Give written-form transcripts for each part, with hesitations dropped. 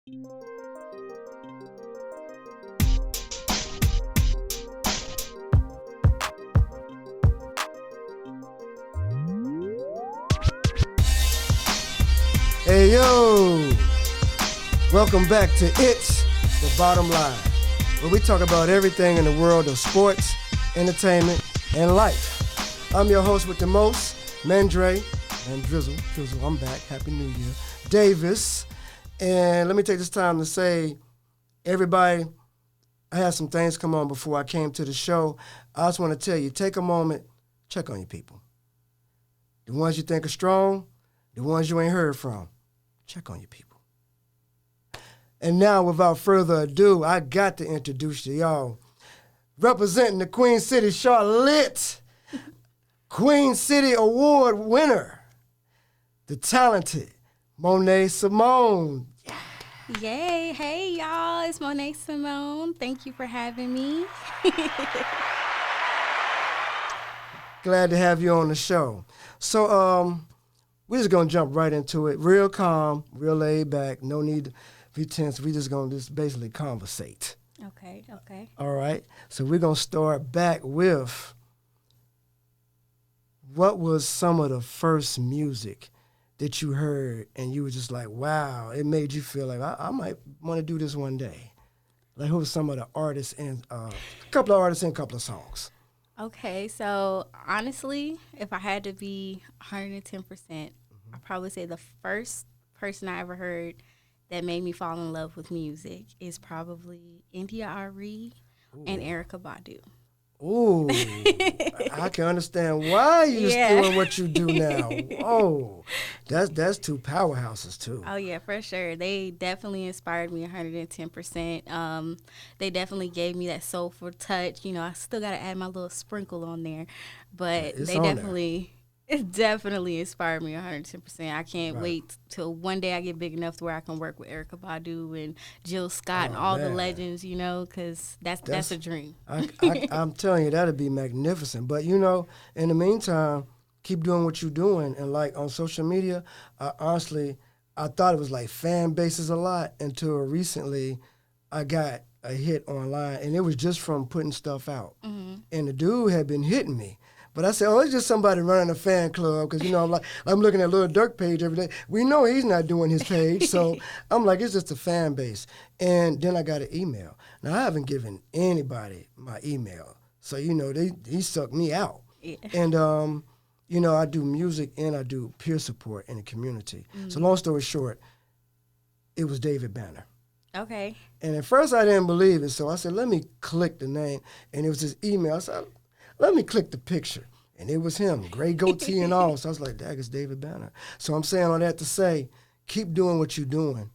Hey yo, welcome back to It's the Bottom Line, where we talk about everything in the world of sports, entertainment, and life. I'm your host with the most, Mandre, and Drizzle, I'm back, Happy New Year, Davis, and let me take this time to say, everybody, I had some things come on before I came to the show. I just want to tell you, take a moment, check on your people. The ones you think are strong, the ones you ain't heard from. Check on your people. And now, without further ado, I got to introduce you, y'all. Representing the Queen City Charlotte, Queen City Award winner, the talented Mone't Symone. Yay. Hey, y'all. It's Mone't Symone. Thank you for having me. Glad to have you on the show. So, we're just going to jump right into it. Real calm, real laid back. No need to be tense. We're just going to basically conversate. Okay. All right? So we're going to start back with what was some of the first music that you heard and you were just like, wow, it made you feel like, I might want to do this one day. Like, who was some of the artists and a couple of artists and a couple of songs? Okay, so honestly, if I had to be 110%, I'd probably say the first person I ever heard that made me fall in love with music is probably India Ari and Erykah Badu. Ooh, I can understand why you're doing what you do now. Oh, that's two powerhouses too. Oh yeah, for sure. They definitely inspired me 110%. They definitely gave me that soulful touch. You know, I still got to add my little sprinkle on there, but It's they definitely. It definitely inspired me 110%. I can't wait till one day I get big enough to where I can work with Erykah Badu and Jill Scott and all the legends, you know, because that's a dream. I'm telling you, that'd be magnificent. But, you know, in the meantime, keep doing what you're doing. And, like, on social media, honestly, I thought it was, like, fan bases a lot until recently I got a hit online, and it was just from putting stuff out. Mm-hmm. And the dude had been hitting me. But I said, it's just somebody running a fan club because, you know, I'm looking at Lil Durk page every day. We know he's not doing his page, so I'm like, it's just a fan base. And then I got an email. Now, I haven't given anybody my email. So, you know, he sucked me out. Yeah. And, you know, I do music and I do peer support in the community. Mm-hmm. So long story short, it was David Banner. Okay. And at first I didn't believe it, so I said, let me click the name. And it was his email. I said, let me click the picture. And it was him, gray goatee and all. So I was like, that is David Banner. So I'm saying all that to say, keep doing what you're doing.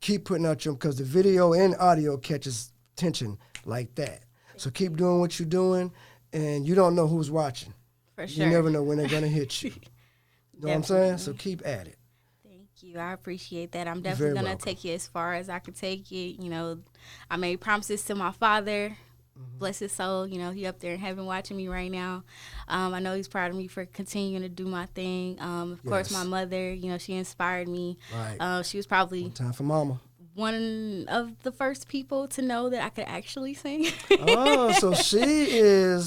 Keep putting out because the video and audio catches attention like that. So keep doing what you're doing, and you don't know who's watching. For sure. You never know when they're going to hit you. You know what I'm saying? So keep at it. Thank you. I appreciate that. I'm definitely going to take it as far as I can take it. You know, I made promises to my father. Bless his soul, you know, he up there in heaven watching me right now. I know he's proud of me for continuing to do my thing. Of course, my mother, you know, she inspired me. Right. She was probably one time for mama. One of the first people to know that I could actually sing. Oh, so she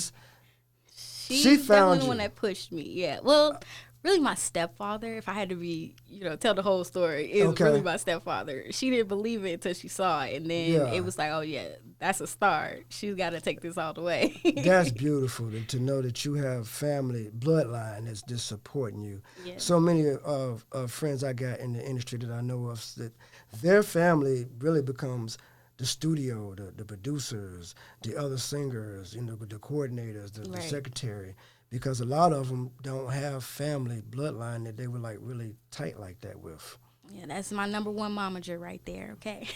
found the one that pushed me. Yeah. Well, really my stepfather, if I had to be, you know, tell the whole story, it was really my stepfather. She didn't believe it until she saw it. And then it was like, oh, yeah, that's a start. She's got to take this all the way. That's beautiful to know that you have family, bloodline that's just supporting you. Yeah. So many of friends I got in the industry that I know of, that their family really becomes the studio, the producers, the other singers, you know, the coordinators, the secretary. Because a lot of them don't have family bloodline that they were like really tight like that with. Yeah, that's my number one momager right there, okay?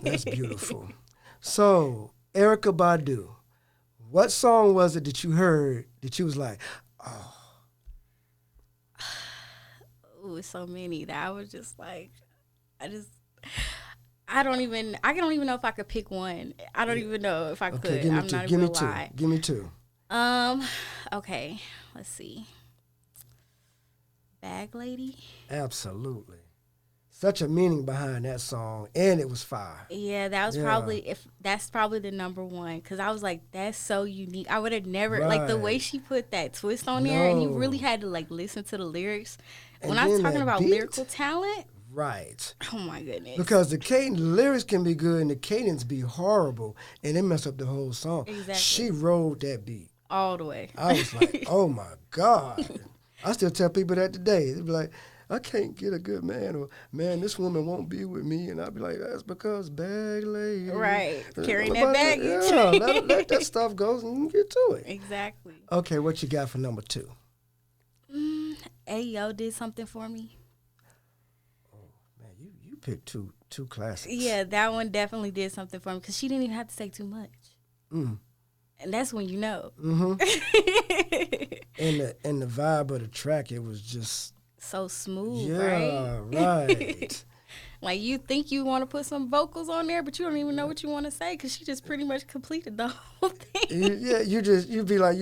That's beautiful. So, Erykah Badu, what song was it that you heard that you was like, oh? Ooh, it's so many that I was just like, I don't even know if I could pick one. I don't even know if I could. Give me two. Not even gonna lie. Give me two. Okay, let's see. Bag Lady. Absolutely. such a meaning behind that song, and it was fire. Yeah, that's probably the number one, because I was like, that's so unique. I would have never like the way she put that twist on there, and you really had to like listen to the lyrics. And when I was talking about lyrical talent, right? Oh my goodness! Because the lyrics can be good, and the cadence be horrible, and it mess up the whole song. Exactly. She rode that beat all the way. I was like, oh my God! I still tell people that today. They be like, I can't get a good man, or man, this woman won't be with me, and I'll be like, that's because bag lady. Right, carrying that baggage. Yeah, let that stuff go and get to it. Exactly. Okay, what you got for number 2? Ayo did something for me. Oh man, you picked two classics. Yeah, that one definitely did something for me because she didn't even have to say too much. And that's when you know. Mm-hmm. and the vibe of the track, it was just so smooth, right. Like, you think you want to put some vocals on there, but you don't even know what you want to say because she just pretty much completed the whole thing. You'd be like,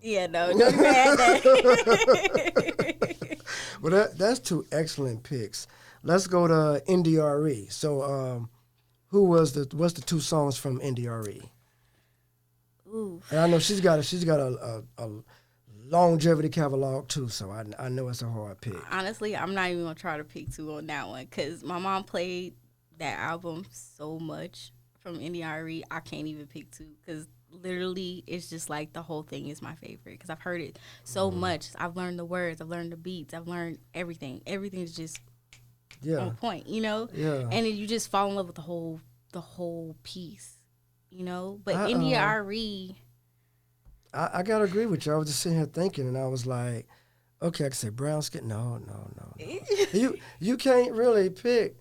yeah, no, don't even add that. Well, that's 2 excellent picks. Let's go to NDRE. So, what's the 2 songs from NDRE? Ooh. And I know she's got a longevity catalog too, so I know it's a hard pick. Honestly, I'm not even gonna try to pick 2 on that one because my mom played that album so much from NDRE. I can't even pick 2 because literally it's just like the whole thing is my favorite because I've heard it so much. I've learned the words, I've learned the beats, I've learned everything. Everything's just on point, you know. Yeah. And then you just fall in love with the whole piece, you know. But NDRE. I gotta agree with you. I was just sitting here thinking, and I was like, okay, I can say brown skin. No. you can't really pick.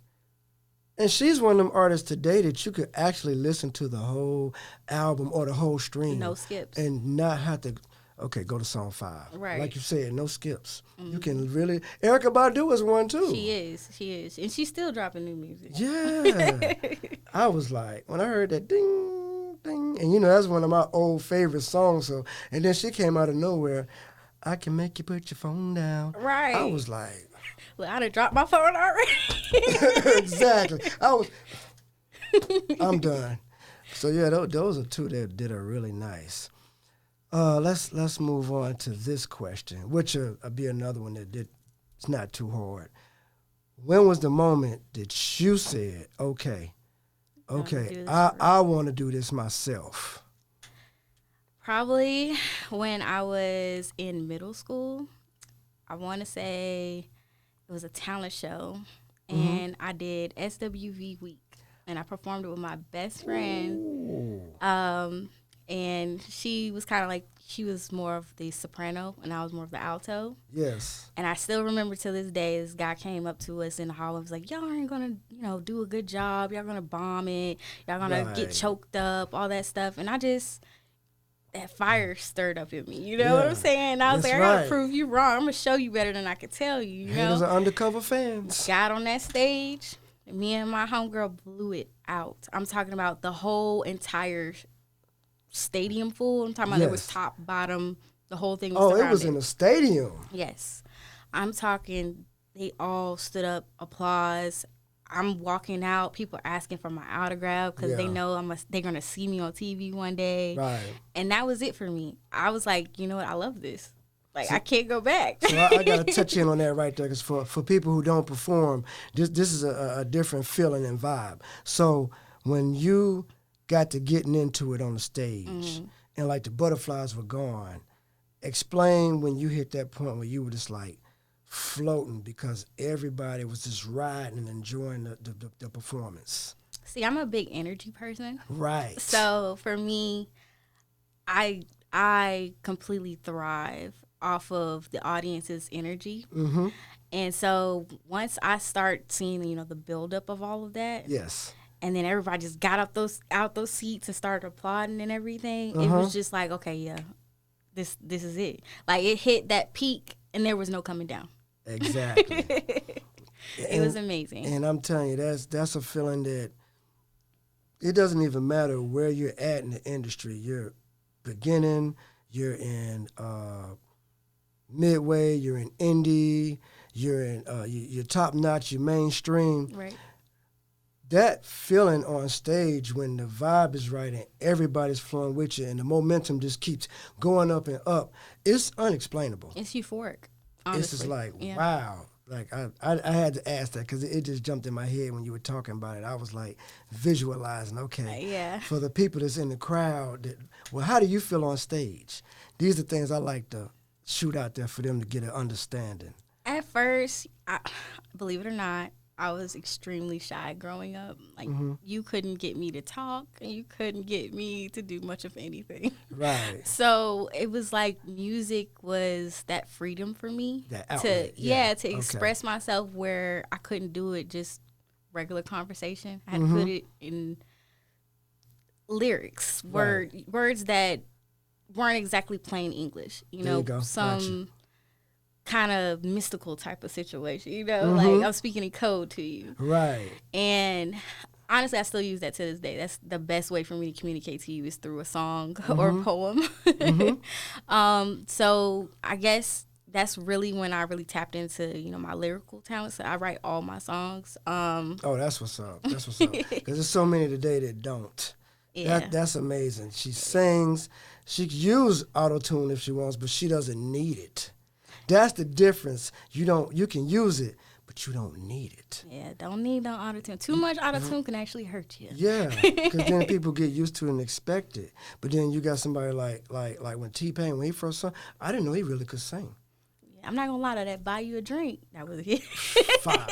And she's one of them artists today that you could actually listen to the whole album or the whole stream. No skips. And not have to, go to song 5. Right. Like you said, no skips. You can really, Erykah Badu is one too. She is. And she's still dropping new music. Yeah. I was like, when I heard that ding, ding, and that's one of my old favorite songs. So, and then she came out of nowhere, I can make you put your phone down. Right. I was like, well, I done dropped my phone already. Exactly. I'm done. So yeah, those are 2 that are really nice. Let's move on to this question, which will be another one it's not too hard. When was the moment that you said, okay, I want to do this myself? Probably when I was in middle school. I want to say it was a talent show, and I did SWV week, and I performed it with my best friend. And she was kind of like, she was more of the soprano, and I was more of the alto. Yes. And I still remember to this day, this guy came up to us in the hall and was like, y'all aren't going to, do a good job. Y'all going to bomb it. Y'all going to get choked up, all that stuff. And that fire stirred up in me. You know what I'm saying? I was like, I got to prove you wrong. I'm going to show you better than I could tell you. Haters are undercover fans. Got on that stage. Me and my homegirl blew it out. I'm talking about the whole entire stadium full. I'm talking about there was top, bottom, the whole thing was surrounded. It was in a stadium. Yes. I'm talking, they all stood up, applause. I'm walking out, people are asking for my autograph because they know they're going to see me on TV one day. Right. And that was it for me. I was like, you know what, I love this. Like, I can't go back. So I got to touch in on that right there because for people who don't perform, this is a different feeling and vibe. So when you got to getting into it on the stage and like the butterflies were gone, explain when you hit that point where you were just like floating because everybody was just riding and enjoying the performance. See, I'm a big energy person. Right. So for me, I completely thrive off of the audience's energy. Mm-hmm. And so once I start seeing, the buildup of all of that. Yes. And then everybody just got out those seats and started applauding and everything. It was just like, okay, yeah, this is it. Like, it hit that peak and there was no coming down. Exactly. It was amazing. And I'm telling you, that's a feeling that it doesn't even matter where you're at in the industry. You're beginning, you're in midway, you're in indie, you're in, you're top notch, you're mainstream. Right. That feeling on stage when the vibe is right and everybody's flowing with you and the momentum just keeps going up and up, it's unexplainable. It's euphoric. Honestly. It's just like, wow. Like, I had to ask that because it just jumped in my head when you were talking about it. I was like visualizing, okay, for the people that's in the crowd, well, how do you feel on stage? These are things I like to shoot out there for them to get an understanding. At first, believe it or not, I was extremely shy growing up. Like, you couldn't get me to talk, and you couldn't get me to do much of anything. Right. So it was like music was that freedom for me that outlet, to express myself where I couldn't do it just regular conversation. I had to put it in lyrics, words that weren't exactly plain English. You know, some kind of mystical type of situation, you know, like I'm speaking in code to you. Right. And honestly, I still use that to this day. That's the best way for me to communicate to you is through a song or a poem. So I guess that's really when I really tapped into, you know, my lyrical talents. So I write all my songs. Oh, that's what's up. That's what's up. Because there's so many today that don't. Yeah. That's amazing. She sings. She can use auto-tune if she wants, but she doesn't need it. That's the difference. You can use it, but you don't need it. Yeah, don't need no auto-tune. Too much auto-tune can actually hurt you. Yeah, because then people get used to it and expect it. But then you got somebody like when T-Pain, when he first sang, I didn't know he really could sing. Yeah, I'm not going to lie to that. Buy you a drink. That was it. Fire.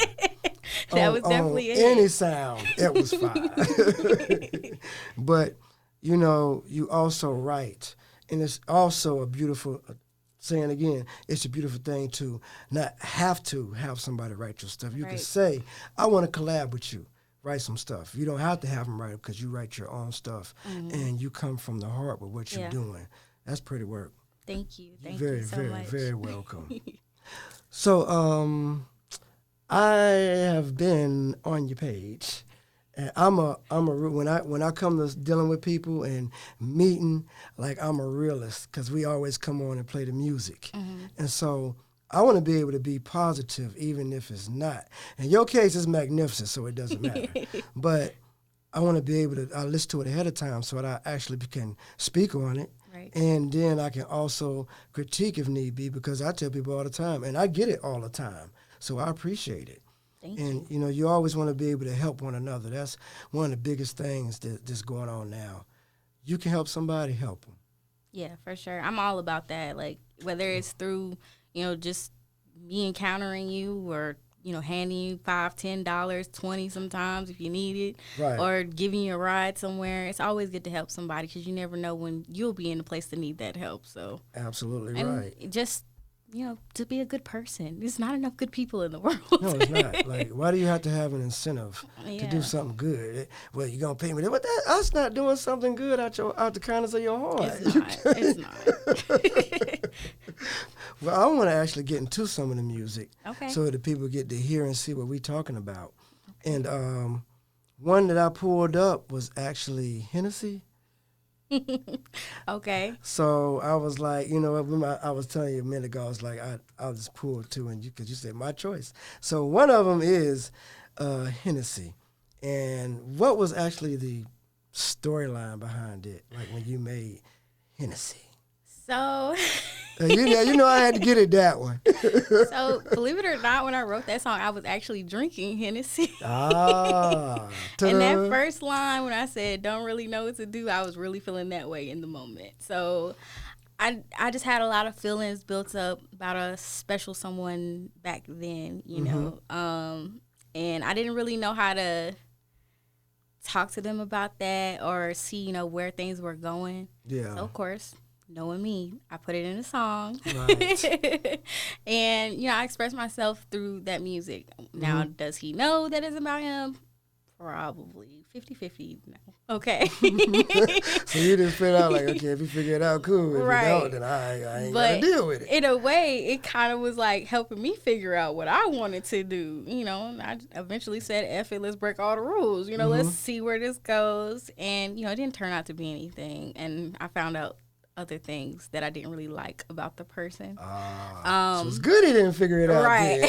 That was definitely it. Any sound, it was fire. But, you know, you also write. And it's also a beautiful... Saying again, it's a beautiful thing to not have to have somebody write your stuff. You can say, I want to collab with you, write some stuff. You don't have to have them write it because you write your own stuff and you come from the heart with what you're doing. That's pretty work. Thank you. Thank you so much. Very welcome. So I have been on your page. And when I come to dealing with people and meeting, like I'm a realist because we always come on and play the music. And so I want to be able to be positive even if it's not. In your case, it's magnificent, so it doesn't matter. But I want to be able to listen to it ahead of time so that I actually can speak on it. Right. And then I can also critique if need be because I tell people all the time, and I get it all the time, so I appreciate it. And, you know, you always want to be able to help one another. That's one of the biggest things that's going on now. You can help somebody, help them. Yeah, for sure. I'm all about that. Like, whether it's through, you know, just me encountering you or, you know, handing you $5, $10, $20 sometimes if you need it, or giving you a ride somewhere. It's always good to help somebody because you never know when you'll be in a place to need that help. So absolutely right. Just, you know, to be a good person. There's not enough good people in the world. No, it's not. Like, why do you have to have an incentive to do something good? Well, you're going to pay me. But that's not doing something good out the kindness of your heart. It's not. Well, I want to actually get into some of the music so that the people get to hear and see what we're talking about. And one that I pulled up was actually Hennessy. Okay. So I was like, you know, I was telling you a minute ago, I was like, I'll just pull two, and because you said my choice. So one of them is Hennessy, and what was actually the storyline behind it, like when you made Hennessy? So. You know, I had to get it that one. So, believe it or not, when I wrote that song, I was actually drinking Hennessy. And that first line when I said, don't really know what to do, I was really feeling that way in the moment. So, I just had a lot of feelings built up about a special someone back then, you know. And I didn't really know how to talk to them about that or see, you know, where things were going. Yeah. So, of course, knowing me, I put it in a song. Right. And, you know, I express myself through that music. Now, does he know that it's about him? Probably 50-50 no. Okay. So you just figure out like, okay, if you figure it out, cool. If you don't, then I ain't got to deal with it. In a way, it kind of was like helping me figure out what I wanted to do. You know, and I eventually said, F it, let's break all the rules. You know, let's see where this goes. And, you know, it didn't turn out to be anything. And I found out other things that I didn't really like about the person. So it's good he didn't figure it out. Right.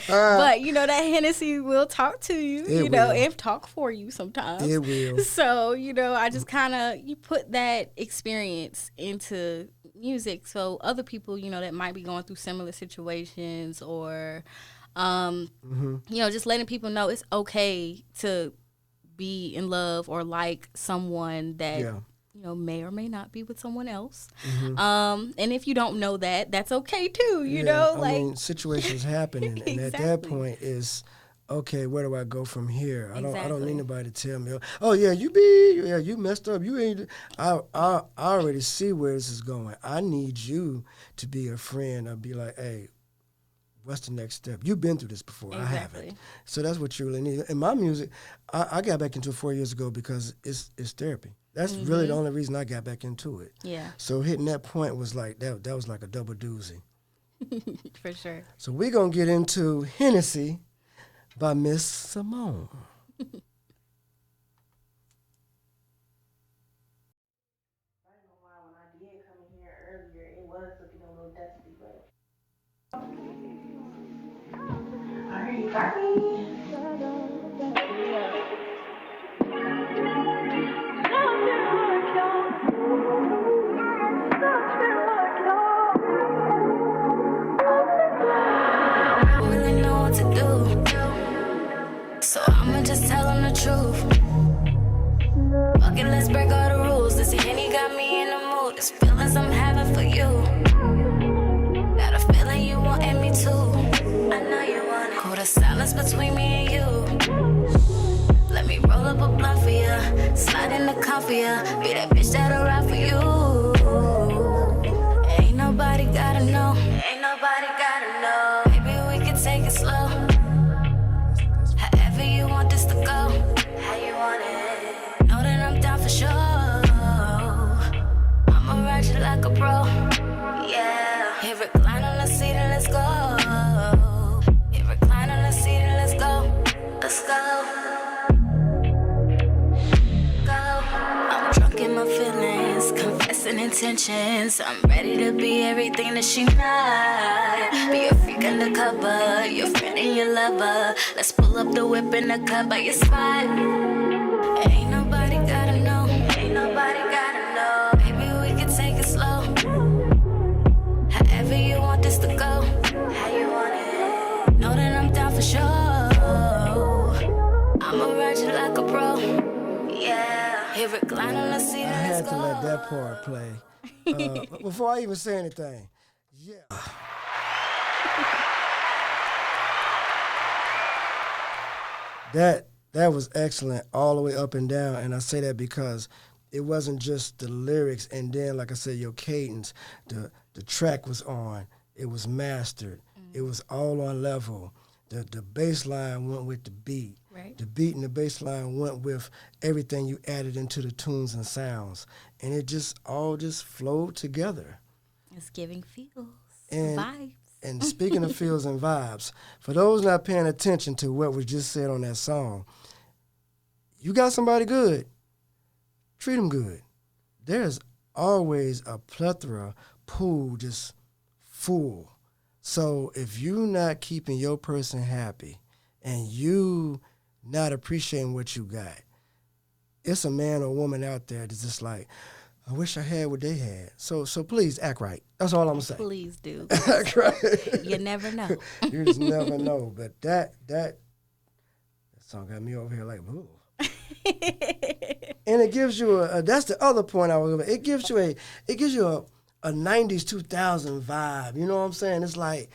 But, you know, that Hennessy will talk to you, It you know, will. and talk for you sometimes. It will. So, you know, I just kind of, you put that experience into music so other people, you know, that might be going through similar situations or, you know, just letting people know it's okay to be in love or like someone that, you know, may or may not be with someone else. And if you don't know that, that's okay too, you know? I mean, situations happen, and Exactly. at that point is, okay, where do I go from here? I don't need nobody to tell me, oh yeah, you messed up. You ain't. I already see where this is going. I need you to be a friend. I'll be like, hey, what's the next step? You've been through this before. Exactly. I haven't. So that's what you really need. In my music, I got back into it 4 years ago because it's therapy. That's really the only reason I got back into it. Yeah. So hitting that point was like, that was like a double doozy. For sure. So we're going to get into Hennessy by Miss Symone. So I'ma just tell him the truth. Fuck it, let's break all the rules. This Henny got me in the mood. This feelings I'm having for you. Got a feeling you wanting me too. I know you want it. Cool the silence between me and you. Let me roll up a blunt for ya. Slide in the car for ya. Be that bitch that'll ride for you. Ain't nobody gotta know. Ain't nobody gotta know. Maybe we can take it slow. You want this to go? How you want it? Know that I'm down for sure. I'ma ride you like a pro. Yeah. Hit recline on the seat and let's go. Hit recline on the seat and let's go. Let's go. I'm drunk in my feelings, confessing intentions. I'm ready to be everything that she not. Be a freak undercover, your friend and your lover. Let's pull up the whip in the cut by your spot. Ain't nobody gotta know. Ain't nobody gotta know. Maybe we can take it slow. However you want this to go. How you want it? Know that I'm down for sure. I'ma ride you like a pro. Yeah. Hit recline on the seat and let's go. I had to let that part play. Before I even say anything, That was excellent all the way up and down, and I say that because it wasn't just the lyrics and then, like I said, your cadence. The track was on. It was mastered. It was all on level. The bass line went with the beat. Right. The beat and the bass line went with everything you added into the tunes and sounds, and it just all flowed together. It's giving feels, and vibes. And speaking of feels and vibes, for those not paying attention to what was just said on that song, you got somebody good, treat them good. There's always a plethora, pool just full. So if you not keeping your person happy and you not appreciating what you got, it's a man or woman out there that's just like, I wish I had what they had. So please act right. That's all I'm gonna say. Please do. Act right. You never know. You just never know. But that song got me over here like, ooh. And it gives you a that's the other point I was gonna make. It gives you a 90s 2000 vibe. You know what I'm saying? It's like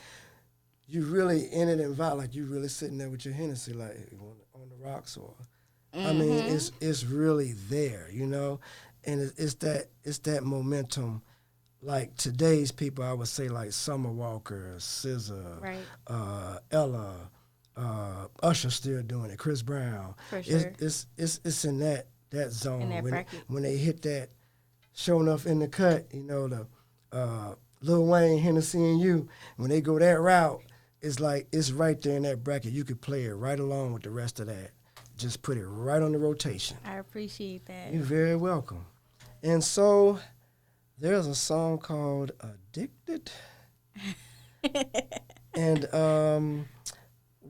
you really in it and vibe, like you really sitting there with your Hennessy like on the rocks or I mean it's really there, you know? And it's that momentum, like today's people. I would say like Summer Walker, SZA, Right. Ella, Usher still doing it. Chris Brown. For sure. It's in that zone In that bracket. when they hit that. Sure enough, in the cut, you know the Lil Wayne, Hennessy, and You. When they go that route, it's like it's right there in that bracket. You could play it right along with the rest of that. Just put it right on the rotation. I appreciate that. You're very welcome. And so There's a song called Addicted. And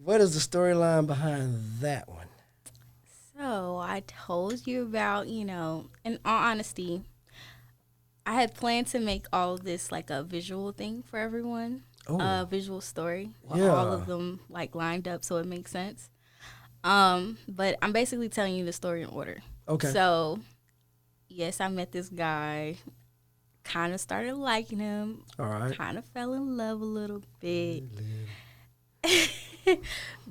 what is the storyline behind that one? So I told you about, in all honesty, I had planned to make all of this like a visual thing for everyone, a visual story, all of them like lined up so it makes sense. But I'm basically telling you the story in order. Okay. So, yes, I met this guy, kind of started liking him. All right. Kind of fell in love a little bit.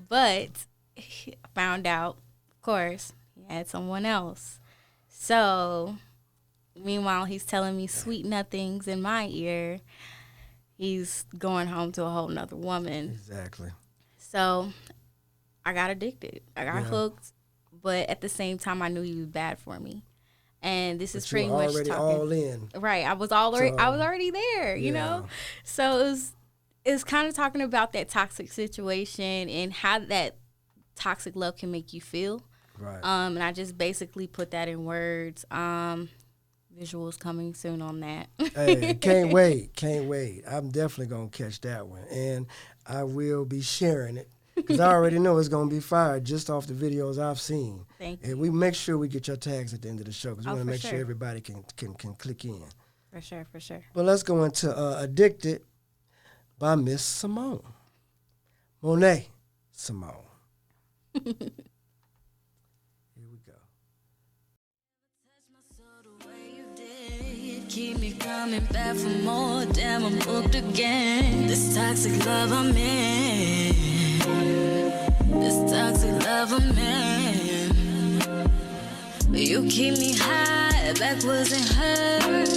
But I found out, of course, he had someone else. So, meanwhile, he's telling me sweet nothings in my ear. He's going home to a whole nother woman. Exactly. So, I got addicted. I got hooked. But at the same time, I knew he was bad for me. And this is pretty much already talking. all in. Right. I was already there, you know? So it was kind of talking about that toxic situation and how that toxic love can make you feel. Right. And I just basically put that in words. Visuals coming soon on that. Hey, can't wait. I'm definitely going to catch that one. And I will be sharing it. Because I already know it's going to be fire just off the videos I've seen. Thank you. And we make sure we get your tags at the end of the show because we want to make sure. sure everybody can click in. For sure. But let's go into Addicted by Miss Symone. Mone't Symone. Here we go. Keep me coming back for more. Damn, I'm hooked again. This toxic love I'm in. This toxic love I'm in. You keep me high, backwards and hurt.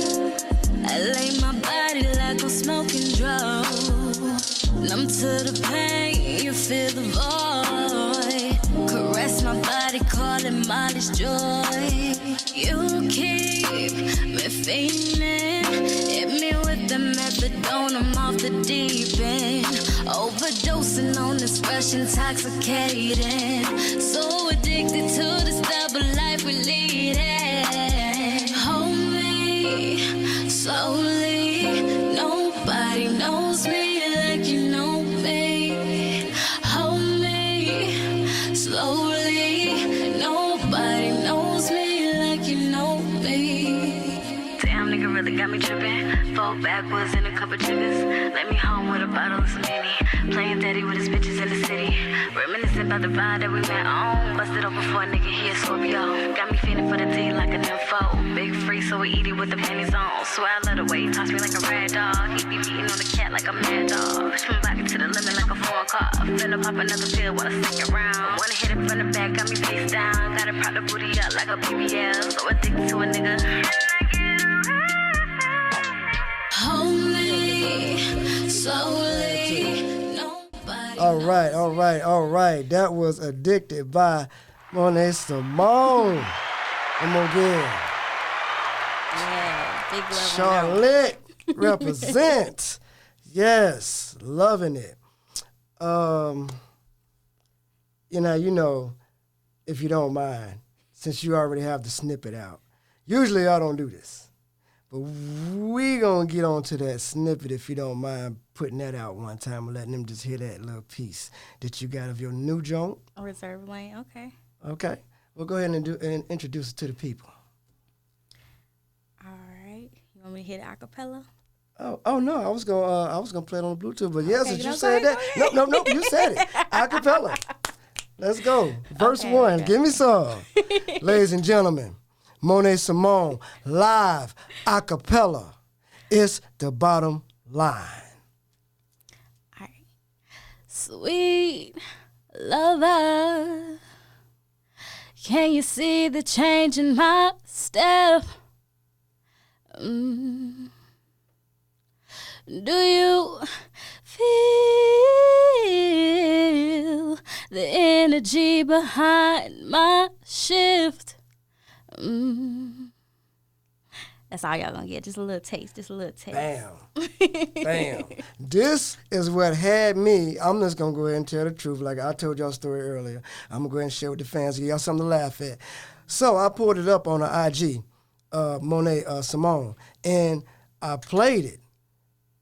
I lay my body like I'm smoking drugs. Numb to the pain, you feel the void. Caress my body, call it Molly's joy. You keep me feeling. Hit me with the methadone, I'm off the deep end. Overdosing on this fresh intoxicating. So addicted to this double life we're leading. Hold me slowly. Nobody knows me like you know me. Hold me slowly. Nobody knows me like you know me. Damn, nigga really got me tripping. Fall backwards in a couple triggers. Let me home with a bottle of some Henny. Playing daddy with his bitches in the city. Reminiscing about the vibe that we met on. Busted open for a nigga here, Scorpio. Got me feeling for the D like a nympho. Big free, so we eat it with the panties on. Swear I love the way he toss me like a rag dog. He be beating on the cat like a mad dog. Push my body to the limit like a foreign car. Finna pop another pill while I second round. Wanna hit it from the back, got me face down. Gotta prop the booty up like a BBL. So addicted to a nigga. Hold me slowly. All right. That was Addicted by Mone't Symone. Come on again. Yeah, big love. Charlotte represents. Yes, loving it. You know, if you don't mind, since you already have the snippet out, usually I don't do this. But we going to get on to that snippet if you don't mind putting that out one time and letting them just hear that little piece that you got of your new joint. Reserve Lane, okay. Okay. We'll go ahead and introduce it to the people. All right. You want me to hit acapella? Oh no, I was gonna play it on the Bluetooth, but yes, Okay, since you said that. No, you said it. Acapella. Let's go. Verse 1. Okay. Give me some. Ladies and gentlemen, Mone't Symone, live, a cappella. It's the bottom line. All right. Sweet lover, can you see the change in my step? Do you feel the energy behind my shift? That's all y'all gonna get. Just a little taste. Bam. This is what had me. I'm just gonna go ahead and tell the truth. Like I told y'all a story earlier. I'm gonna go ahead and share with the fans, give y'all something to laugh at. So I pulled it up on the IG, Mone't Symone, and I played it,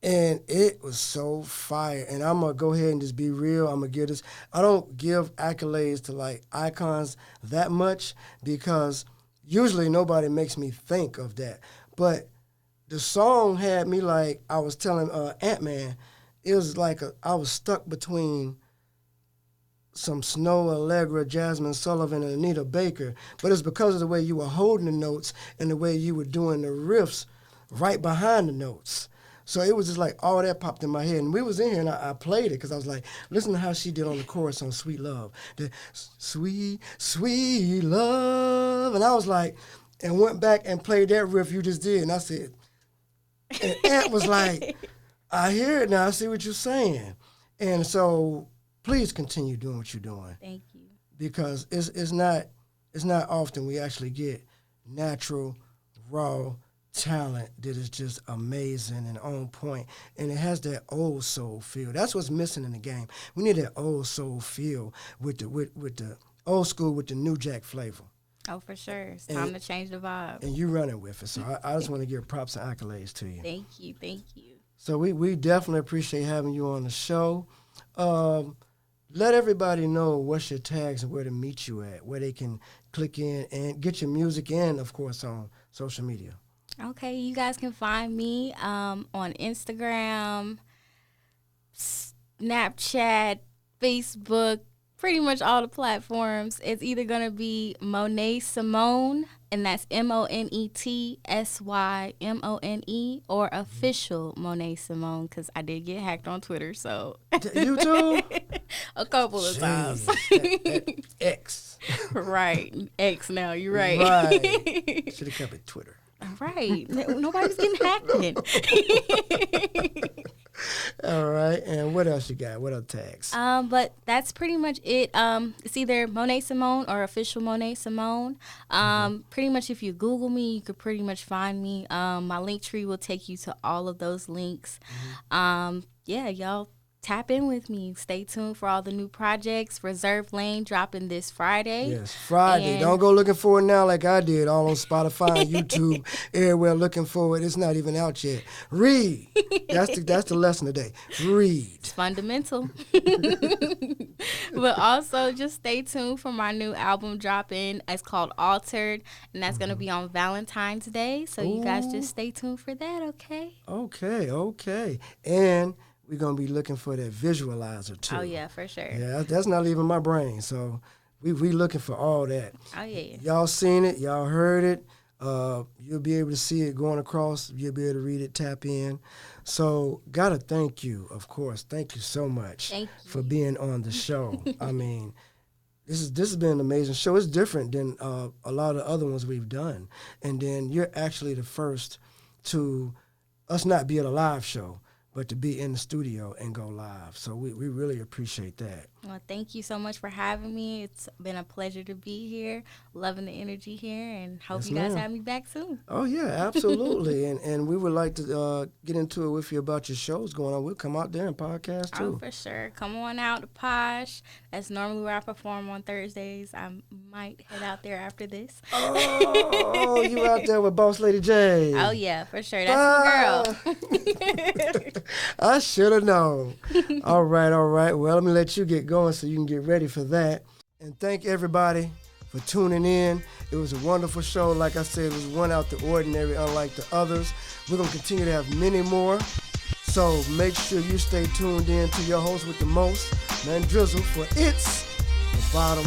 and it was so fire. And I'm gonna go ahead and just be real. I'm gonna give this. I don't give accolades to like icons that much because usually nobody makes me think of that. But the song had me like I was telling Ant-Man. It was like I was stuck between some Snow Allegra, Jasmine Sullivan, and Anita Baker. But it's because of the way you were holding the notes and the way you were doing the riffs right behind the notes. So it was just like all that popped in my head. And we was in here and I played it because I was like, listen to how she did on the chorus on Sweet Love. The sweet, sweet love. And I was like, and went back and played that riff you just did. And I said, and Ant was like, I hear it now. I see what you're saying. And so please continue doing what you're doing. Thank you. Because it's not often we actually get natural, raw talent that is just amazing and on point, and it has that old soul feel. That's what's missing in the game. We need that old soul feel with the old school with the new jack flavor. Oh, for sure. It's time to change the vibe. And you running with it. So I just want to give props and accolades to you. Thank you. So we definitely appreciate having you on the show. Let everybody know what's your tags and where to meet you at, where they can click in and get your music and, of course, on social media. Okay, you guys can find me on Instagram, Snapchat, Facebook, pretty much all the platforms. It's either going to be Mone't Symone, and that's MonetSymone, or official Mone't Symone, because I did get hacked on Twitter, so. You too? A couple of times. X. Right. X now, you're right. Right. Should have kept it Twitter. Right. Nobody's getting hacked in. All right. And what else you got? What other tags? But that's pretty much it. It's either Mone't Symone or official Mone't Symone. Pretty much if you Google me, you could pretty much find me. My link tree will take you to all of those links. Yeah, y'all tap in with me. Stay tuned for all the new projects. Reserve Lane dropping this Friday. Yes, Friday. Don't go looking for it now like I did, all on Spotify and YouTube, everywhere looking for it. It's not even out yet. Read. That's the lesson today. Read. It's fundamental. But also just stay tuned for my new album dropping. It's called Altered, and that's going to be on Valentine's Day. So you guys just stay tuned for that, okay? Okay. And we're going to be looking for that visualizer, too. Oh, yeah, for sure. Yeah, that's not leaving my brain. So we looking for all that. Oh, yeah. Y'all seen it. Y'all heard it. You'll be able to see it going across. You'll be able to read it, tap in. So got to thank you, of course. Thank you so much for being on the show. I mean, this has been an amazing show. It's different than a lot of the other ones we've done. And then you're actually the first to us not be at a live show, but to be in the studio and go live. So we really appreciate that. Well, thank you so much for having me. It's been a pleasure to be here, loving the energy here, and hope you guys have me back soon. Oh, yeah, absolutely. and we would like to get into it with you about your shows going on. We'll come out there and podcast, too. Oh, for sure. Come on out to Posh. That's normally where I perform on Thursdays. I might head out there after this. Oh, you out there with Boss Lady J. Oh, yeah, for sure. That's my girl. I should have known. All right. Well, let me let you get going so you can get ready for that. And thank everybody for tuning in. It was a wonderful show. Like I said, it was one out the ordinary, unlike the others. We're going to continue to have many more. So make sure you stay tuned in to your host with the most, Man Drizzle, for It's the Bottom